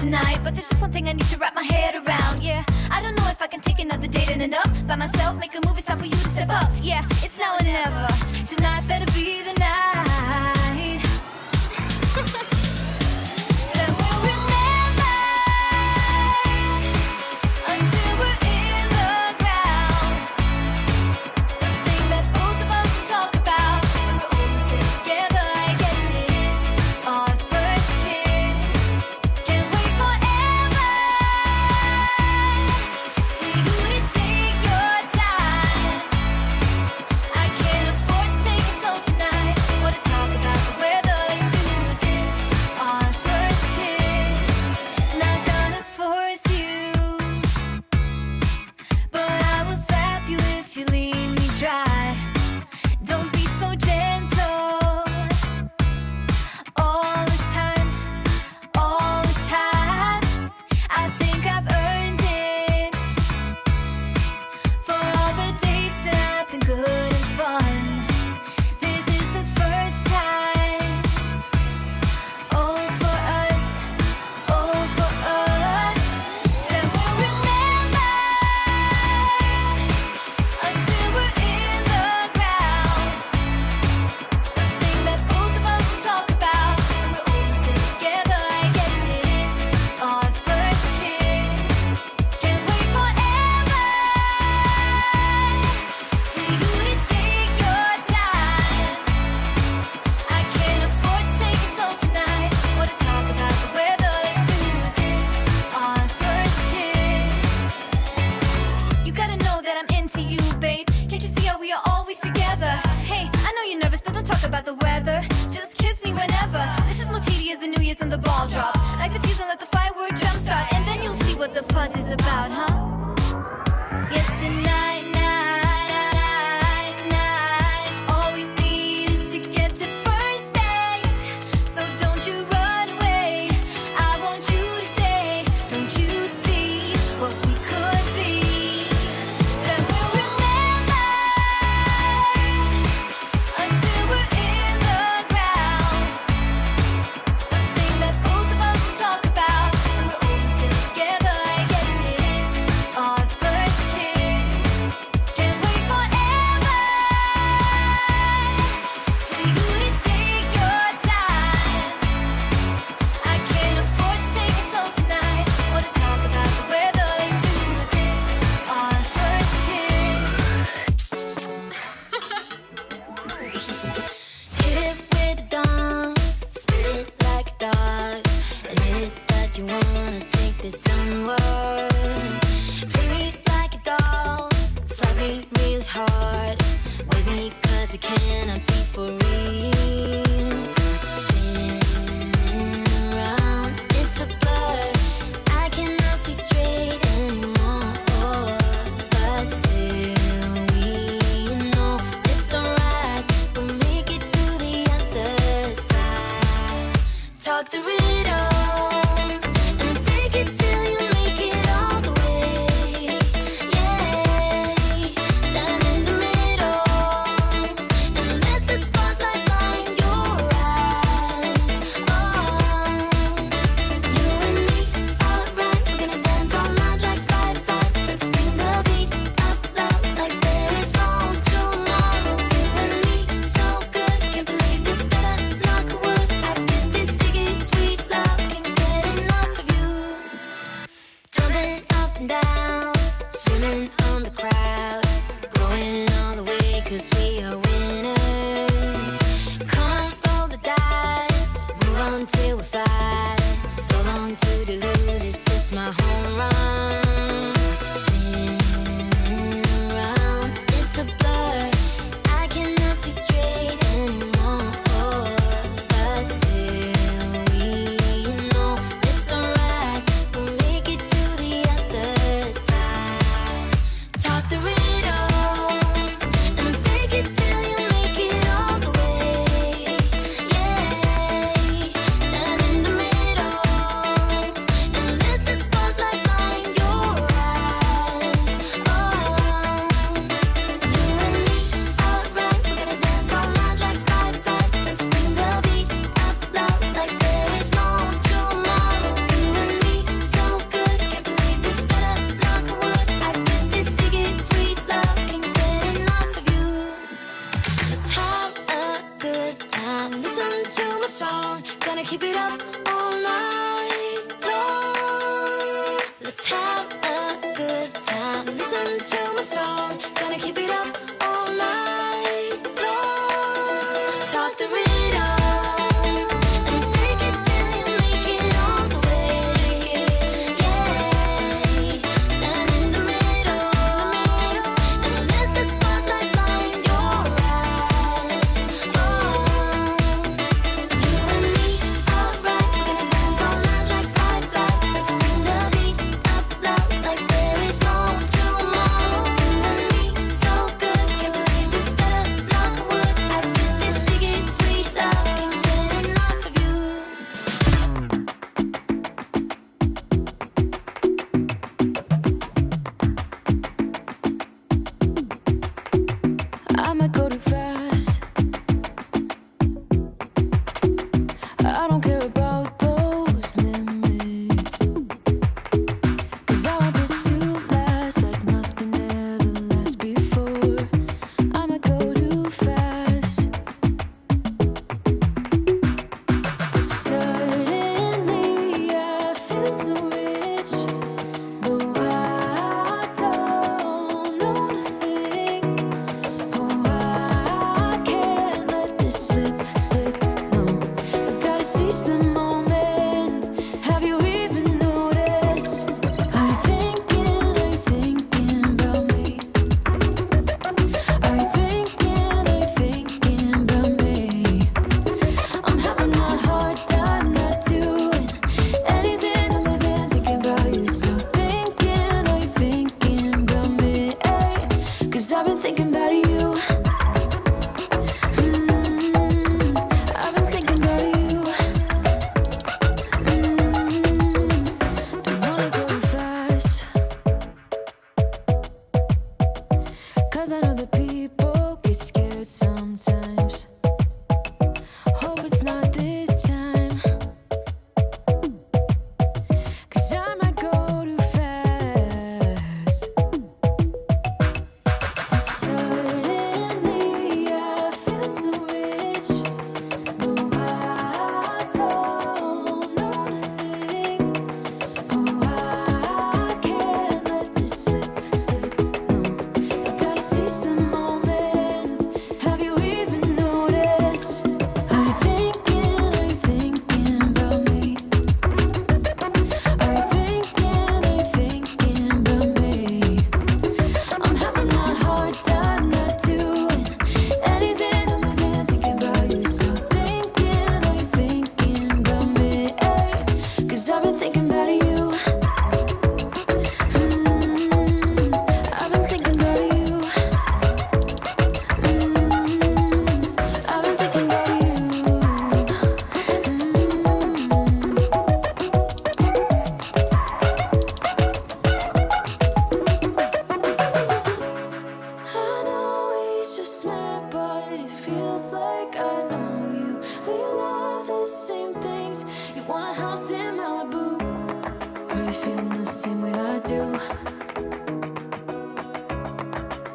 tonight, but there's just one thing I need to wrap my head around. Yeah, I don't know if I can take another date in and up by myself. Make a move, it's time for you to step up. Yeah, it's now or never. Tonight better be the night. Then we'll remember until we're in the ground. The thing that both of us talk about when we're all sitting together. I guess it is our first kiss. Can't wait forever for you to take your time. I can't afford to take it slow tonight. Want to talk about the weather? Let's do this. Our first kiss. Not gonna force you, but I will slap you if you leave me dry. Don't be so gentle. All the time, all the time. I think I've earned it for all the dates that have been good and fun. This is the first time. Oh, for us, oh, for us. Then we'll remember until we're in the ground. The thing that both of us talk about when we're all sitting together. I guess it is our first kiss. Can't wait forever for you to take your time. I can't afford to take it slow tonight. Want to talk about the weather? Let's do this. Our first kiss. You gotta know that I'm into you, babe. Can't you see how we are always together? Hey, I know you're nervous, but don't talk about the weather. Just kiss me whenever. This is more tedious than New Year's and the ball drop. Like the fuse and let the firework jumpstart, and then you'll see what the fuzz is about, huh? Yes, tonight, night. All we need is to get to first base. So don't you run away. I want you to stay. Don't you see what we could be? Then we'll remember until we're in the ground. The thing that both of us talk about when we're all sitting together. I guess it is our first kiss. Can't wait forever for you to take your time. I can't afford to take it slow tonight. Want to talk about the weather? Let's do this. Our first kiss. Hit it with the dawn, spit it like a dog. Admit that you wanna take this somewhere. Play me like a doll, slap me really hard. Wake me 'cause you cannot be for real. Spinning around, it's a blur. I cannot see straight anymore. But still, we know it's alright. We'll make it to the other side. Talk the riddle and fake it till you make it all the way. Yeah, stand in the middle and let the spotlight blind your eyes. Oh, you and me, alright. We're gonna dance all night like fireflies. Let's bring the beat up loud like there is no tomorrow. You and me, so good. Can't believe this better. Knock wood. I get this sticky sweet love. Can't get enough of you. Jumping up and down, swimming on the crowd, going all the way 'cause we are winners. Come on, roll the dice, move on till we fly. So long to dilute this, it's my home run. Spinning around, it's a blur. I cannot see straight anymore. But still, we know it's alright. We'll make it to the other side. Talk the riddle and fake it till you make it all the way. Yeah, stand in the middle song, gonna keep it up all night long. Let's have a good time. Listen to my song, gonna keep it up all night long. Talk the rhythm and fake it till you make it all the way. Yeah, stand in the middle and let the spotlight blind your eyes. Oh, you and me, alright, we're gonna dance all night like fireflies. Let's bring the beat up loud like there is no tomorrow. You and me, so good, can't believe this better. Knock on wood, I feel this sticking sweet love, can't get enough of you. I might go too fast. I don't care about those limits. 'Cause I want this to last like nothing ever lasts before. I might go too fast. Suddenly I feel so rich. No, I don't know nothing. Oh, I can't let this slip. No, I gotta seize the moment. Have you even noticed? Are you thinking about me? Are you thinking about me? I'm having a hard time not doing anything other than thinking about you. So are you thinking about me? 'Cause I've been thinking about you. I've been thinking about you. Don't wanna go too fast. 'Cause I know that people get scared sometimes. Hope it's not this time. 'Cause I might go too fast. Suddenly I feel so rich. No, I don't know nothing. Oh, I can't let this slip. No, I gotta seize the moment. Have you even noticed? Are you thinking about me? Are you thinking about me? I'm having a hard time not doing anything other than thinking about you. So are you thinking about me? 'Cause I've been thinking about you. I've been thinking about you. I've been thinking about you. 'I know we just met, but it feels like I know you. We love the same things. You want a house in Malibu. Are you feeling the same way I do?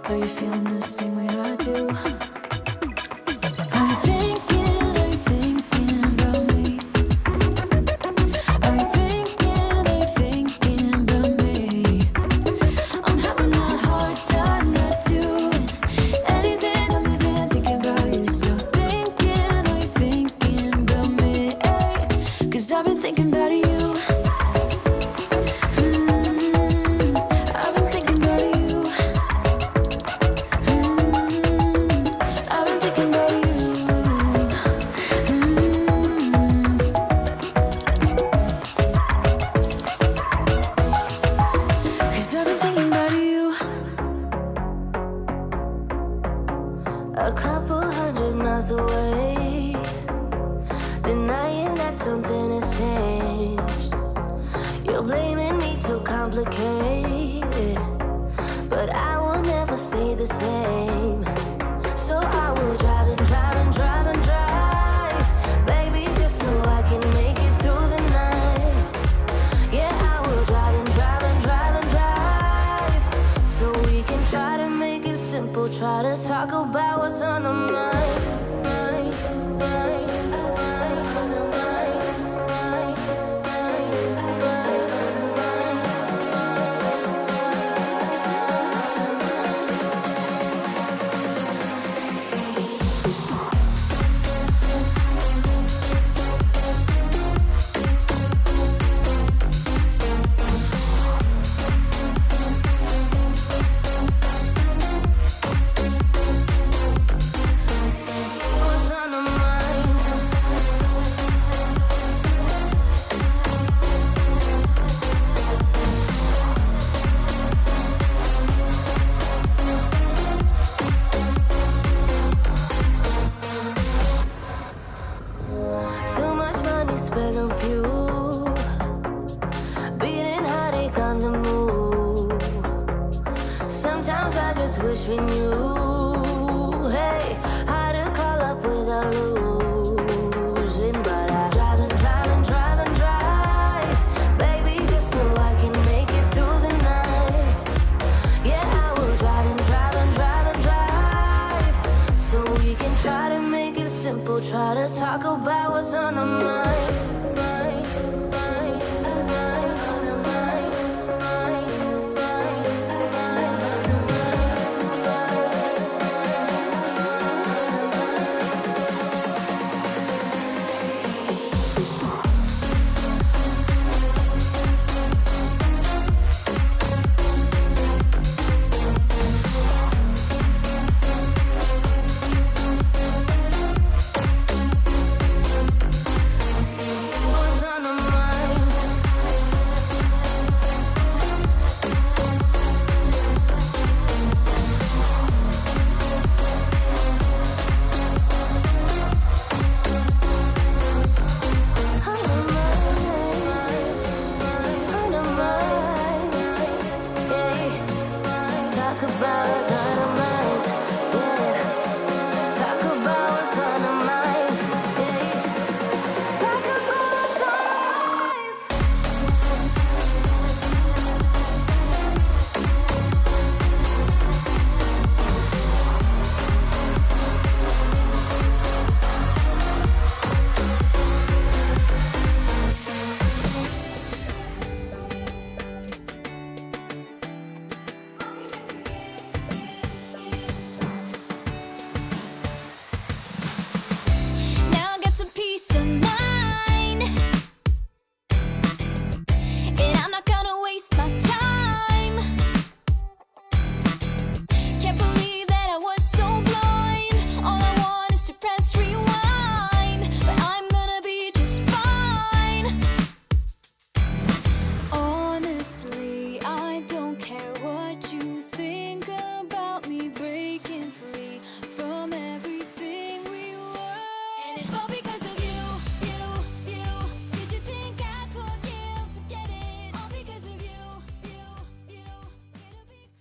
Are you feeling the same way I do? Are you thinking about me? Are you thinking about me? I'm having a hard time not doing anything other than thinking about you. So are you thinking about me? 'Cause I've been thinking about you. I've been thinking about you. I've been thinking about you. Cause I've been thinking about you. A couple hundred miles away, denying that something has changed. You're blaming me, too complicated, but I will never stay the same. So I will drive and drive and drive and drive, baby, just so I can make it through the night. Yeah, I will drive and drive and drive and drive, so we can try to make it simple. Try to talk about what's on our mind. been a few. Beating heartache on the move. Sometimes I just wish we knew, hey, how to call up without losing. But I drive and drive and drive and drive, baby, just so I can make it through the night. Yeah, I will drive and drive and drive and drive, so we can try to make it simple. Try to talk about what's on our mind.